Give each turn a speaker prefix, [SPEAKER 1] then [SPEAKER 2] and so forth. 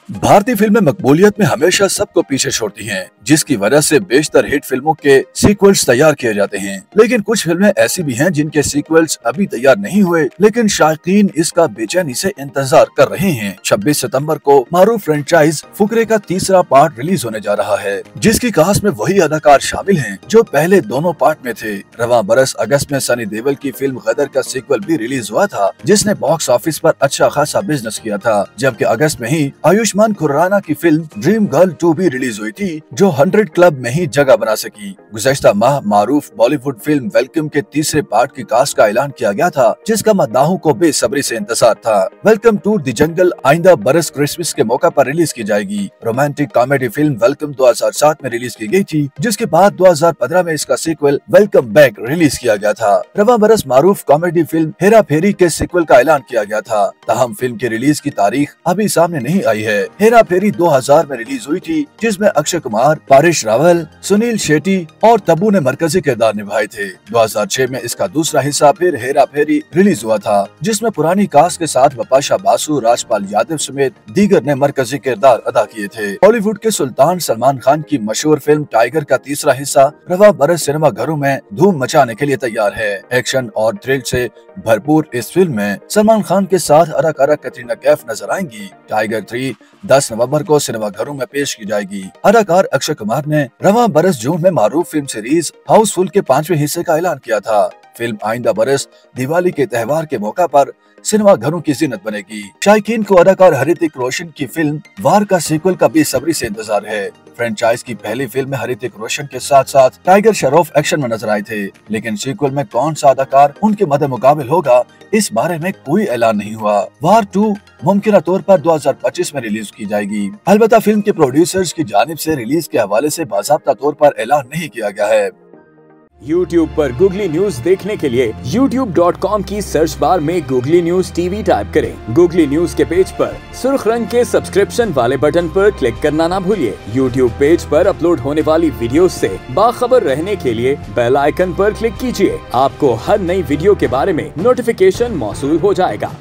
[SPEAKER 1] भारतीय फिल्में मकबूलियत में हमेशा सबको पीछे छोड़ती हैं, जिसकी वजह से बेशतर हिट फिल्मों के सीक्वल्स तैयार किए जाते हैं। लेकिन कुछ फिल्में ऐसी भी हैं जिनके सीक्वल्स अभी तैयार नहीं हुए, लेकिन शायकीन इसका बेचैनी से इंतजार कर रहे हैं। 26 सितंबर को मारूफ फ्रेंचाइज फुकरे का तीसरा पार्ट रिलीज होने जा रहा है, जिसकी कास्ट में वही अदाकार शामिल हैं जो पहले दोनों पार्ट में थे। रवां बरस अगस्त में सनी देओल की फिल्म गदर का सीक्वल भी रिलीज हुआ था, जिसने बॉक्स ऑफिस पर अच्छा खासा बिजनेस किया था। जबकि अगस्त में ही आयुष्मान खुराना की फिल्म ड्रीम गर्ल 2 भी रिलीज हुई थी, जो 100 क्लब में ही जगह बना सकी। गुज़श्ता माह मारूफ बॉलीवुड फिल्म वेलकम के तीसरे पार्ट की कास्ट का ऐलान किया गया था, जिसका मद्दाहों को बेसब्री से इंतजार था। वेलकम टू द जंगल आइंदा बरस क्रिसमस के मौका पर रिलीज की जाएगी। रोमांटिक कॉमेडी फिल्म वेलकम 2007 में रिलीज की गई थी, जिसके बाद 2015 में इसका सीक्वल वेलकम बैक रिलीज किया गया था। रवां बरस मारूफ कॉमेडी फिल्म हेरा फेरी के सीक्वल का ऐलान किया गया था, ताहम फिल्म की रिलीज की तारीख अभी सामने नहीं आई है। हेरा फेरी 2000 में रिलीज हुई थी, जिसमें अक्षय कुमार, पारिश रावल, सुनील शेट्टी और तब्बू ने मरकजी किरदार निभाए थे। 2006 में इसका दूसरा हिस्सा फिर हेरा फेरी रिलीज हुआ था, जिसमें पुरानी कास्ट के साथ बिपाशा बासु, राजपाल यादव समेत दीगर ने मरकजी किरदार अदा किए थे। बॉलीवुड के सुल्तान सलमान खान की मशहूर फिल्म टाइगर का तीसरा हिस्सा रवां बरस सिनेमा घरों में धूम मचाने के लिए तैयार है। एक्शन और थ्रिल से भरपूर इस फिल्म में सलमान खान के साथ अदाकारा कैटरीना कैफ नजर आएंगी। टाइगर 3 10 नवंबर को सिनेमा घरों में पेश की जाएगी। अदाकार अक्षय कुमार ने रवां बरस जून में मारूफ फिल्म सीरीज हाउसफुल के 5वें हिस्से का ऐलान किया था। फिल्म आइंदा बरस दिवाली के त्योहार के मौका पर सिनेमा घरों की जीनत बनेगी। शायकीन को अदाकार हृतिक रोशन की फिल्म वार का सीक्वल का बेसब्री से इंतजार है। फ्रेंचाइज की पहली फिल्म में हृतिक रोशन के साथ साथ टाइगर श्रॉफ एक्शन में नजर आए थे, लेकिन सीक्वल में कौन सा अदाकार उनके मद्दे मुकाबिल होगा, इस बारे में कोई ऐलान नहीं हुआ। वार 2 मुमकिन तौर पर 2025 में रिलीज की जाएगी। अलबत्ता फिल्म के प्रोड्यूसर्स की जानिब से रिलीज के हवाले से बाज़ाब्ता तौर पर ऐलान नहीं किया गया है।
[SPEAKER 2] YouTube पर गूगली न्यूज देखने के लिए youtube.com की सर्च बार में गूगली न्यूज टीवी टाइप करें। गूगली न्यूज के पेज पर सुर्ख रंग के सब्सक्रिप्शन वाले बटन पर क्लिक करना ना भूलिए। YouTube पेज पर अपलोड होने वाली वीडियोस से बाखबर रहने के लिए बेल आइकन पर क्लिक कीजिए। आपको हर नई वीडियो के बारे में नोटिफिकेशन मौसूल हो जाएगा।